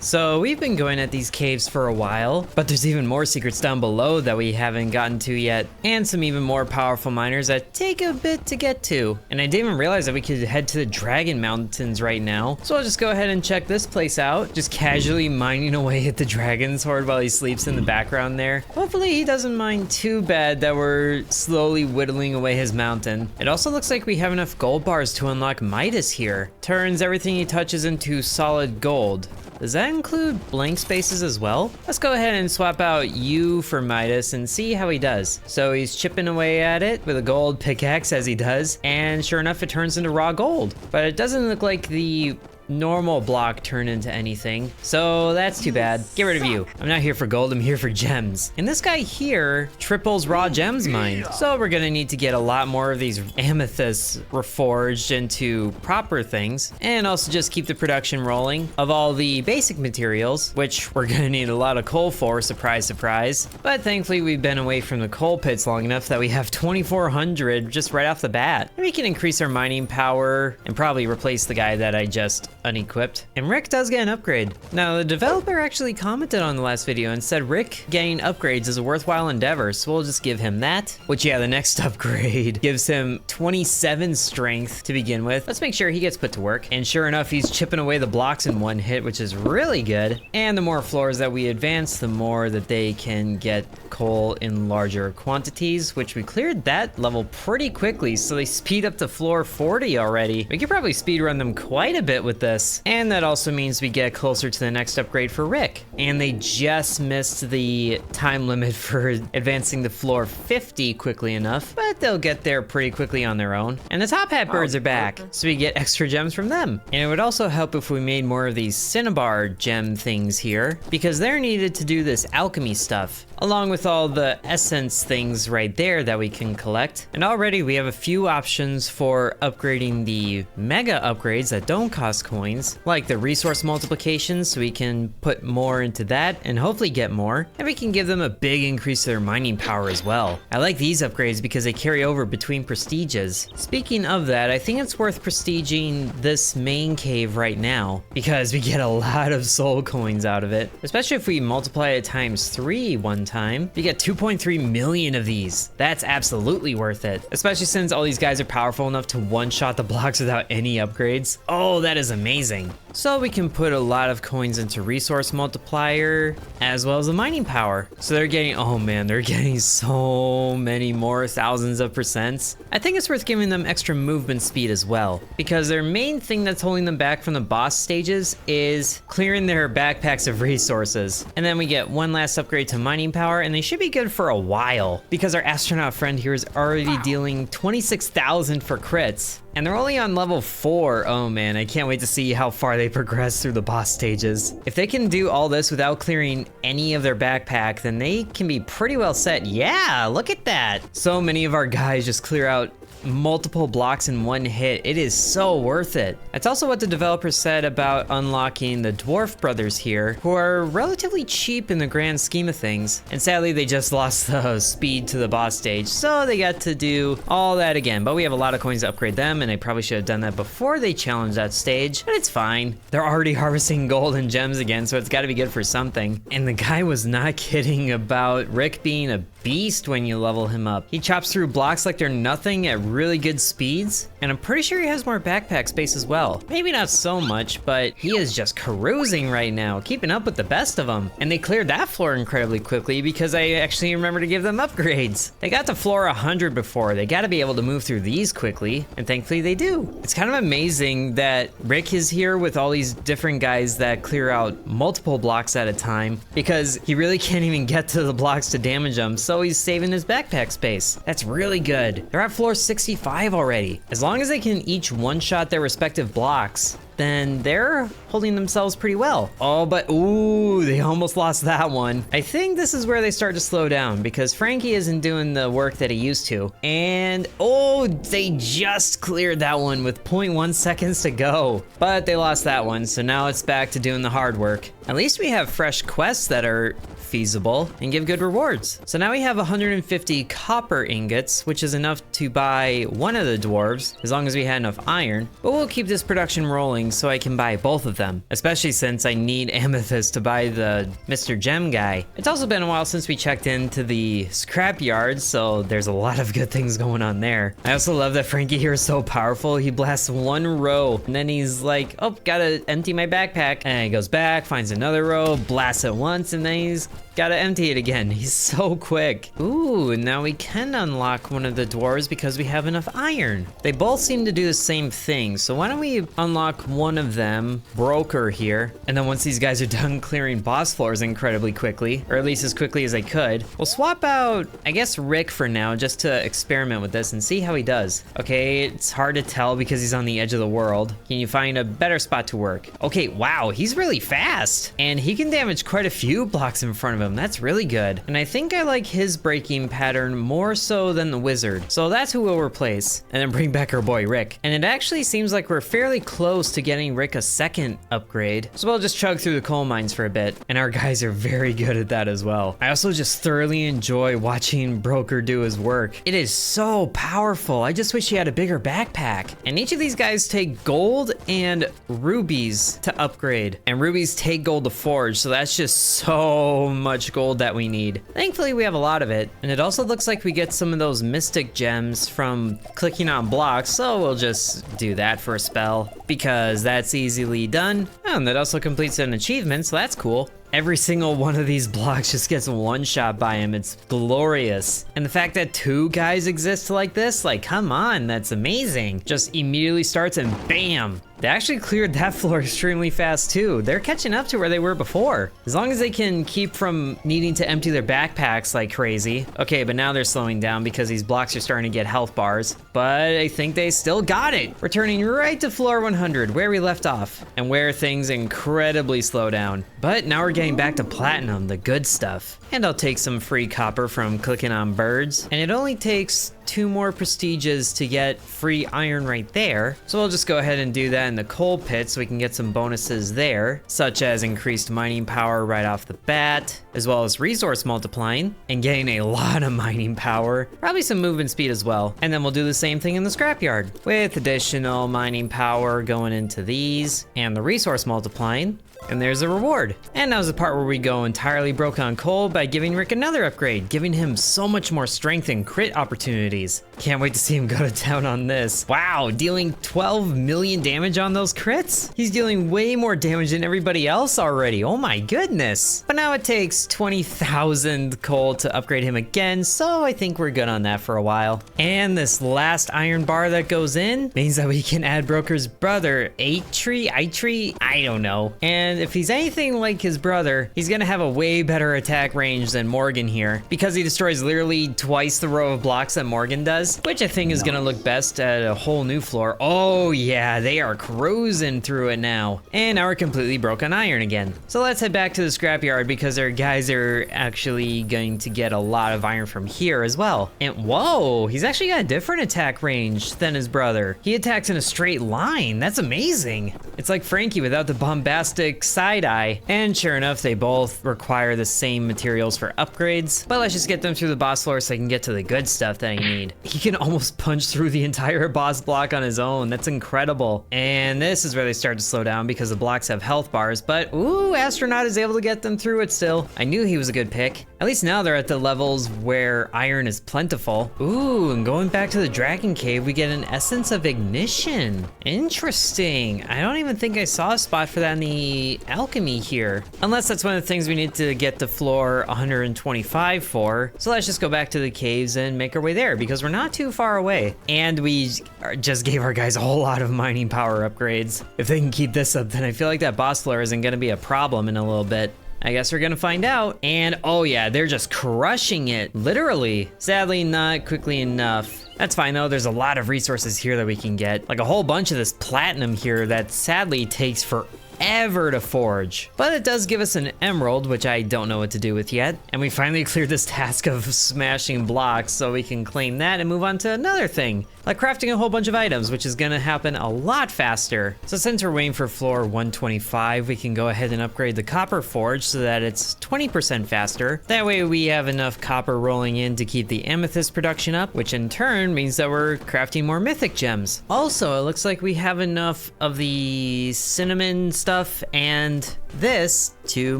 So we've been going at these caves for a while, but there's even more secrets down below that we haven't gotten to yet, and some even more powerful miners that take a bit to get to. And I didn't even realize that we could head to the Dragon Mountains right now, so I'll just go ahead and check this place out, just casually mining away at the dragon's horde while he sleeps in the background there. Hopefully he doesn't mind too bad that we're slowly whittling away his mountain. It also looks like we have enough gold bars to unlock Midas here. Turns everything he touches into solid gold. Does that include blank spaces as well? Let's go ahead and swap out you for Midas and see how he does. So he's chipping away at it with a gold pickaxe as he does, and sure enough, it turns into raw gold. But it doesn't look like the normal block turned into anything, so that's too bad. Get rid of you. I'm not here for gold, I'm here for gems. And this guy here triples raw gems mined, so we're gonna need to get a lot more of these amethysts reforged into proper things, and also just keep the production rolling of all the basic materials, which we're gonna need a lot of coal for, surprise surprise. But thankfully we've been away from the coal pits long enough that we have 2,400 just right off the bat, and we can increase our mining power and probably replace the guy that I just unequipped. And Rick does get an upgrade. Now, the developer actually commented on the last video and said Rick getting upgrades is a worthwhile endeavor, so we'll just give him that. Which, yeah, the next upgrade gives him 27 strength to begin with. Let's make sure he gets put to work. And sure enough, he's chipping away the blocks in one hit, which is really good. And the more floors that we advance, the more that they can get coal in larger quantities, which we cleared that level pretty quickly, so they speed up to floor 40 already. We could probably speed run them quite a bit with this. And that also means we get closer to the next upgrade for Rick. And they just missed the time limit for advancing to floor 50 quickly enough, but they'll get there pretty quickly on their own. And the top hat birds are back, so we get extra gems from them. And it would also help if we made more of these cinnabar gem things here, because they're needed to do this alchemy stuff, along with all the essence things right there that we can collect. And already we have a few options for upgrading the mega upgrades that don't cost coins, like the resource multiplication, so we can put more into that and hopefully get more. And we can give them a big increase to their mining power as well. I like these upgrades because they carry over between prestiges. Speaking of that, I think it's worth prestiging this main cave right now, because we get a lot of soul coins out of it, especially if we multiply it times 3 one time. You get 2.3 million of these. That's absolutely worth it, especially since all these guys are powerful enough to one-shot the blocks without any upgrades. Oh, that is amazing. So we can put a lot of coins into resource multiplier as well as the mining power. So they're getting, oh man, they're getting so many more thousands of percents. I think it's worth giving them extra movement speed as well, because their main thing that's holding them back from the boss stages is clearing their backpacks of resources. And then we get one last upgrade to mining power, and they should be good for a while, because our astronaut friend here is already dealing 26,000 for crits. And they're only on level 4. Oh man, I can't wait to see how far they progress through the boss stages. If they can do all this without clearing any of their backpack, then they can be pretty well set. Yeah, look at that. So many of our guys just clear out multiple blocks in one hit. It is so worth it. That's also what the developers said about unlocking the dwarf brothers here, who are relatively cheap in the grand scheme of things. And sadly, they just lost the speed to the boss stage, so they got to do all that again. But we have a lot of coins to upgrade them, and they probably should have done that before they challenged that stage, but it's fine. They're already harvesting gold and gems again, so it's got to be good for something. And the guy was not kidding about Rick being a beast when you level him up. He chops through blocks like they're nothing at really good speeds, and I'm pretty sure he has more backpack space as well. Maybe not so much, but he is just cruising right now, keeping up with the best of them. And they cleared that floor incredibly quickly because I actually remember to give them upgrades. They got to floor 100 before. They got to be able to move through these quickly, and thankfully they do. It's kind of amazing that Rick is here with all these different guys that clear out multiple blocks at a time, because he really can't even get to the blocks to damage them, so he's saving his backpack space. That's really good. They're at floor 65 already. As long as they can each one-shot their respective blocks, then they're holding themselves pretty well. Oh, but ooh, they almost lost that one. I think this is where they start to slow down, because Frankie isn't doing the work that he used to. And oh, they just cleared that one with 0.1 seconds to go. But they lost that one, so now it's back to doing the hard work. At least we have fresh quests that are feasible and give good rewards. So now we have 150 copper ingots, which is enough to buy one of the dwarves, as long as we had enough iron. But we'll keep this production rolling so I can buy both of them, especially since I need amethyst to buy the Mr. Gem guy. It's also been a while since we checked into the scrapyard, so there's a lot of good things going on there. I also love that Frankie here is so powerful. He blasts one row and then he's like, oh, gotta empty my backpack. And he goes back, finds another row, blasts it once, and then he's gotta empty it again. He's so quick. Ooh, now we can unlock one of the dwarves because we have enough iron. They both seem to do the same thing, so why don't we unlock one of them, Broker here, and then once these guys are done clearing boss floors incredibly quickly, or at least as quickly as I could, we'll swap out, I guess, Rick for now, just to experiment with this and see how he does. Okay, it's hard to tell because he's on the edge of the world. Can you find a better spot to work? Okay, wow, he's really fast, and he can damage quite a few blocks in front of him. That's really good. And I think I like his breaking pattern more so than the wizard. So that's who we'll replace. And then bring back our boy Rick. And it actually seems like we're fairly close to getting Rick a second upgrade. So we'll just chug through the coal mines for a bit. And our guys are very good at that as well. I also just thoroughly enjoy watching Broker do his work. It is so powerful. I just wish he had a bigger backpack. And each of these guys take gold and rubies to upgrade. And rubies take gold to forge. So that's just so much gold that we need. Thankfully, we have a lot of it. And it also looks like we get some of those mystic gems from clicking on blocks. So we'll just do that for a spell because that's easily done. Oh, and that also completes an achievement, so that's cool. Every single one of these blocks just gets one shot by him. It's glorious. And the fact that two guys exist like this, like, come on, that's amazing. Just immediately starts and bam. They actually cleared that floor extremely fast too. They're catching up to where they were before. As long as they can keep from needing to empty their backpacks like crazy. Okay, but now they're slowing down because these blocks are starting to get health bars. But I think they still got it. Returning right to floor 100, where we left off. And where things incredibly slow down. But now we're getting back to platinum, the good stuff. And I'll take some free copper from clicking on birds. And it only takes 2 more prestiges to get free iron right there. So we'll just go ahead and do that in the coal pit so we can get some bonuses there, such as increased mining power right off the bat, as well as resource multiplying and getting a lot of mining power, probably some movement speed as well. And then we'll do the same thing in the scrapyard with additional mining power going into these and the resource multiplying. And there's a reward. And now's the part where we go entirely broke on coal by giving Rick another upgrade, giving him so much more strength and crit opportunities. Can't wait to see him go to town on this. Wow, dealing 12 million damage on those crits? He's dealing way more damage than everybody else already. Oh my goodness. But now it takes 20,000 coal to upgrade him again, so I think we're good on that for a while. And this last iron bar that goes in means that we can add Broker's brother, Eitri, I don't know. And if he's anything like his brother, he's gonna have a way better attack range than Morgan here because he destroys literally twice the row of blocks that Morgan does, which I think is gonna look best at a whole new floor. Oh yeah, they are cruising through it now. And now we're completely broke on iron again. So let's head back to the scrapyard because our guys are actually going to get a lot of iron from here as well. And whoa, he's actually got a different attack range than his brother. He attacks in a straight line. That's amazing. It's like Frankie without the bombastic side eye. And sure enough, they both require the same materials for upgrades. But let's just get them through the boss floor so I can get to the good stuff that I need. He can almost punch through the entire boss block on his own. That's incredible. And this is where they start to slow down because the blocks have health bars. But ooh, Astronaut is able to get them through it still. I knew he was a good pick. At least now they're at the levels where iron is plentiful. Ooh, and going back to the Dragon Cave, we get an Essence of Ignition. Interesting. I don't even think I saw a spot for that in the alchemy here. Unless that's one of the things we need to get to floor 125 for. So let's just go back to the caves and make our way there because we're not too far away. And we just gave our guys a whole lot of mining power upgrades. If they can keep this up, then I feel like that boss floor isn't gonna be a problem in a little bit. I guess we're gonna find out. And oh yeah, they're just crushing it, literally. Sadly, not quickly enough. That's fine though, there's a lot of resources here that we can get. Like a whole bunch of this platinum here that sadly takes forever to forge. But it does give us an emerald, which I don't know what to do with yet. And we finally cleared this task of smashing blocks, so we can claim that and move on to another thing. like crafting a whole bunch of items, which is gonna happen a lot faster. So since we're waiting for floor 125, we can go ahead and upgrade the copper forge so that it's 20% faster. That way we have enough copper rolling in to keep the amethyst production up, which in turn means that we're crafting more mythic gems. Also, it looks like we have enough of the cinnamon stuff and this to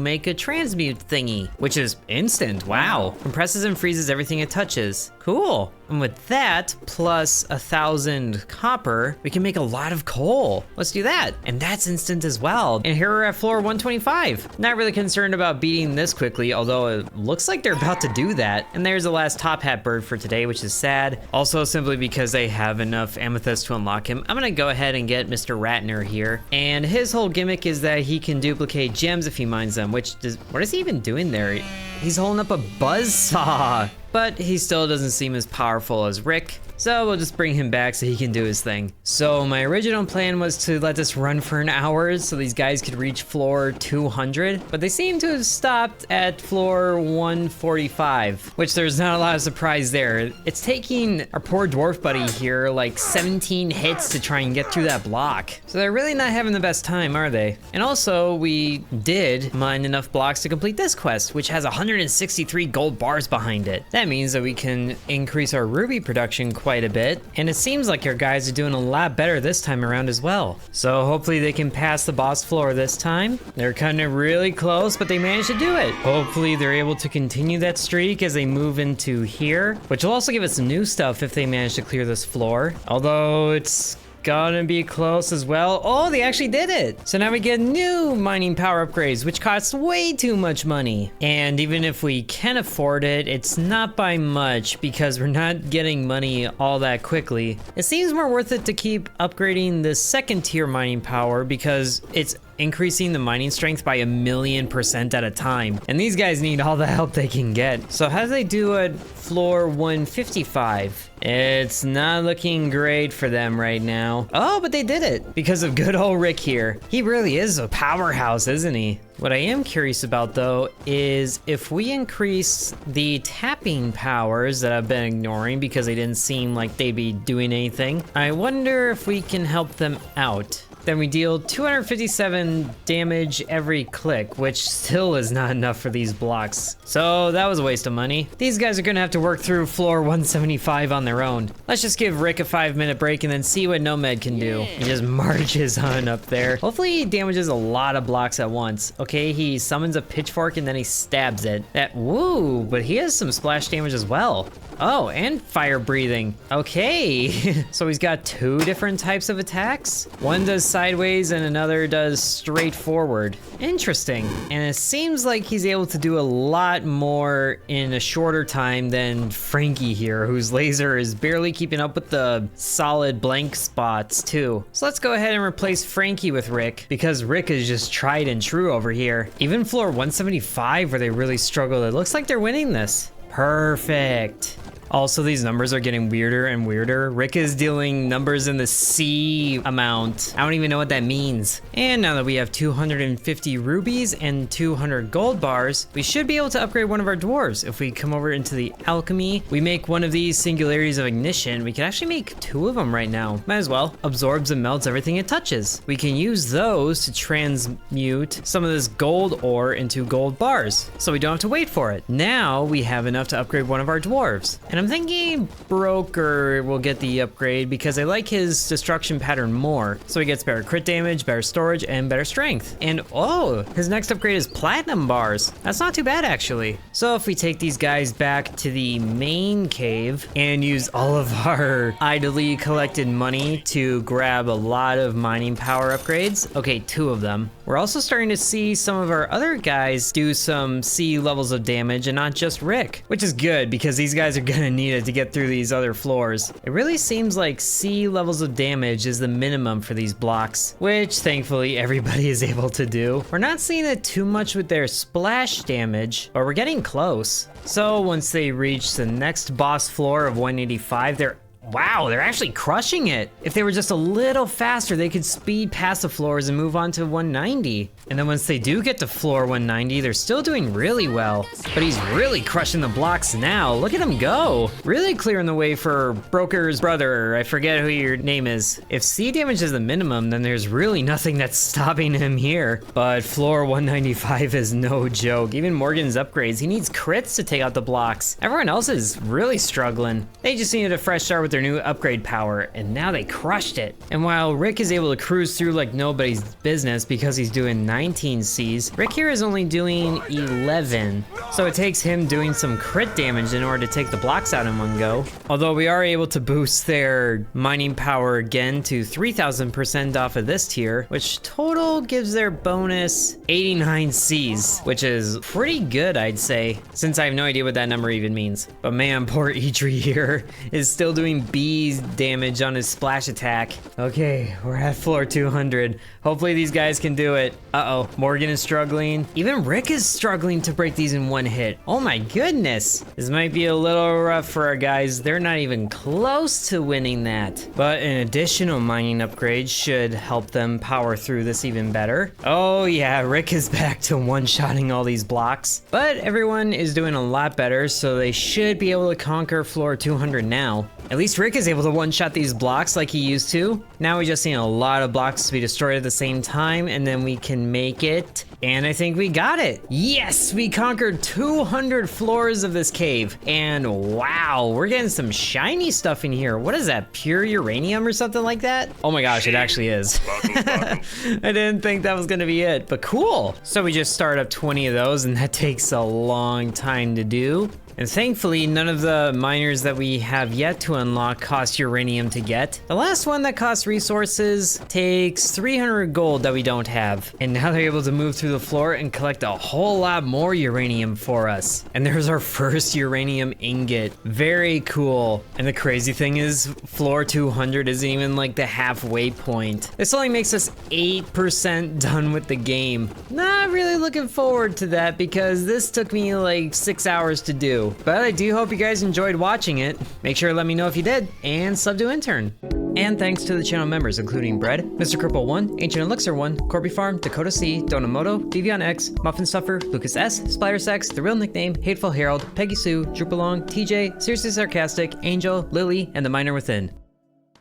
make a transmute thingy, which is instant. Wow. Compresses and freezes everything it touches. Cool. And with that, plus 1,000 copper, we can make a lot of coal. Let's do that. And that's instant as well. And here we're at floor 125. Not really concerned about beating this quickly, although it looks like they're about to do that. And there's the last top hat bird for today, which is sad. Also, simply because they have enough amethyst to unlock him, I'm gonna go ahead and get Mr. Ratner here. And his whole gimmick is that he can duplicate gems if he mines them, what is he even doing there? He's holding up a buzzsaw. But he still doesn't seem as powerful as Rick, so we'll just bring him back so he can do his thing. So my original plan was to let this run for an hour so these guys could reach floor 200, but they seem to have stopped at floor 145, which there's not a lot of surprise there. It's taking our poor dwarf buddy here like 17 hits to try and get through that block. So they're really not having the best time, are they? And also, we did mine enough blocks to complete this quest, which has 163 gold bars behind it. That means that we can increase our ruby production quite a bit, and it seems like our guys are doing a lot better this time around as well. So hopefully they can pass the boss floor this time. They're kind of really close, but they managed to do it. Hopefully they're able to continue that streak as they move into here, which will also give us new stuff if they manage to clear this floor. Although it's gonna be close as well. Oh, they actually did it. So now we get new mining power upgrades, which cost way too much money. And even if we can afford it, it's not by much because we're not getting money all that quickly. It seems more worth it to keep upgrading the second tier mining power because it's increasing the mining strength by 1,000,000% at a time. And these guys need all the help they can get. So how do they do at floor 155? It's not looking great for them right now. Oh, but they did it because of good old Rick here. He really is a powerhouse, isn't he? What I am curious about though is if we increase the tapping powers that I've been ignoring because they didn't seem like they'd be doing anything, I wonder if we can help them out. Then we deal 257 damage every click, which still is not enough for these blocks. So that was a waste of money. These guys are gonna have to work through floor 175 on their own. Let's just give Rick a 5-minute break and then see what Nomad can do. He just marches on up there. Hopefully he damages a lot of blocks at once. Okay, he summons a pitchfork and then he stabs it. Woo, but he has some splash damage as well. Oh, and fire breathing. Okay, so he's got 2 different types of attacks. One does sideways and another does straight forward. Interesting. And it seems like he's able to do a lot more in a shorter time than Frankie here, whose laser is barely keeping up with the solid blank spots too. So let's go ahead and replace Frankie with Rick because Rick is just tried and true over here. Even floor 175 where they really struggled, it looks like they're winning this. Perfect. Also, these numbers are getting weirder and weirder. Rick is dealing numbers in the C amount. I don't even know what that means. And now that we have 250 rubies and 200 gold bars, we should be able to upgrade one of our dwarves. If we come over into the alchemy, we make one of these singularities of ignition. We can actually make 2 of them right now. Might as well. Absorbs and melts everything it touches. We can use those to transmute some of this gold ore into gold bars, so we don't have to wait for it. Now we have enough to upgrade one of our dwarves. And I'm thinking Broker will get the upgrade because I like his destruction pattern more. So he gets better crit damage, better storage, and better strength. And oh, his next upgrade is platinum bars. That's not too bad actually. So if we take these guys back to the main cave and use all of our idly collected money to grab a lot of mining power upgrades, okay, 2 of them. We're also starting to see some of our other guys do some C levels of damage and not just Rick, which is good because these guys are gonna need it to get through these other floors. It really seems like C levels of damage is the minimum for these blocks, which thankfully everybody is able to do. We're not seeing it too much with their splash damage, but we're getting close. So once they reach the next boss floor of 185, they're Wow, they're actually crushing it. If they were just a little faster, they could speed past the floors and move on to 190. And then once they do get to floor 190, they're still doing really well. But he's really crushing the blocks now. Look at him go. Really clearing the way for Broker's brother. I forget who your name is. If C damage is the minimum, then there's really nothing that's stopping him here. But floor 195 is no joke. Even Morgan's upgrades, he needs crits to take out the blocks. Everyone else is really struggling. They just needed a fresh start with their new upgrade power, and now they crushed it. And while Rick is able to cruise through like nobody's business because he's doing 19 Cs, Rick here is only doing 11. So it takes him doing some crit damage in order to take the blocks out in one go. Although we are able to boost their mining power again to 3000% off of this tier, which total gives their bonus 89 Cs, which is pretty good, I'd say, since I have no idea what that number even means. But man, poor Idri here is still doing B's damage on his splash attack. Okay, we're at floor 200. Hopefully these guys can do it. Uh-oh, Morgan is struggling. Even Rick is struggling to break these in one hit. Oh my goodness. This might be a little rough for our guys. They're not even close to winning that. But an additional mining upgrade should help them power through this even better. Oh yeah, Rick is back to one-shotting all these blocks. But everyone is doing a lot better, so they should be able to conquer floor 200 now. At least Rick is able to one-shot these blocks like he used to. Now we just need a lot of blocks to be destroyed at the same time, and then we can make it. And I think we got it. Yes, we conquered 200 floors of this cave. And wow, we're getting some shiny stuff in here. What is that, pure uranium or something like that? Oh my gosh, it actually is. I didn't think that was gonna be it, but cool. So we just start up 20 of those, and that takes a long time to do. And thankfully, none of the miners that we have yet to unlock cost uranium to get. The last one that costs resources takes 300 gold that we don't have. And now they're able to move through the floor and collect a whole lot more uranium for us. And there's our first uranium ingot. Very cool. And the crazy thing is, floor 200 isn't even like the halfway point. This only makes us 8% done with the game. Not really looking forward to that because this took me like 6 hours to do. But I do hope you guys enjoyed watching it. Make sure to let me know if you did, and sub to Intern. And thanks to the channel members, including Bread, Mr. Cripple 1, Ancient Elixir 1, Corby Farm, Dakota C, Donamoto, Devion X, Muffin Stuffer, Lucas S, Splatter Sex, The Real Nickname, Hateful Herald, Peggy Sue, Droopalong, TJ, Seriously Sarcastic, Angel, Lily, and The Miner Within.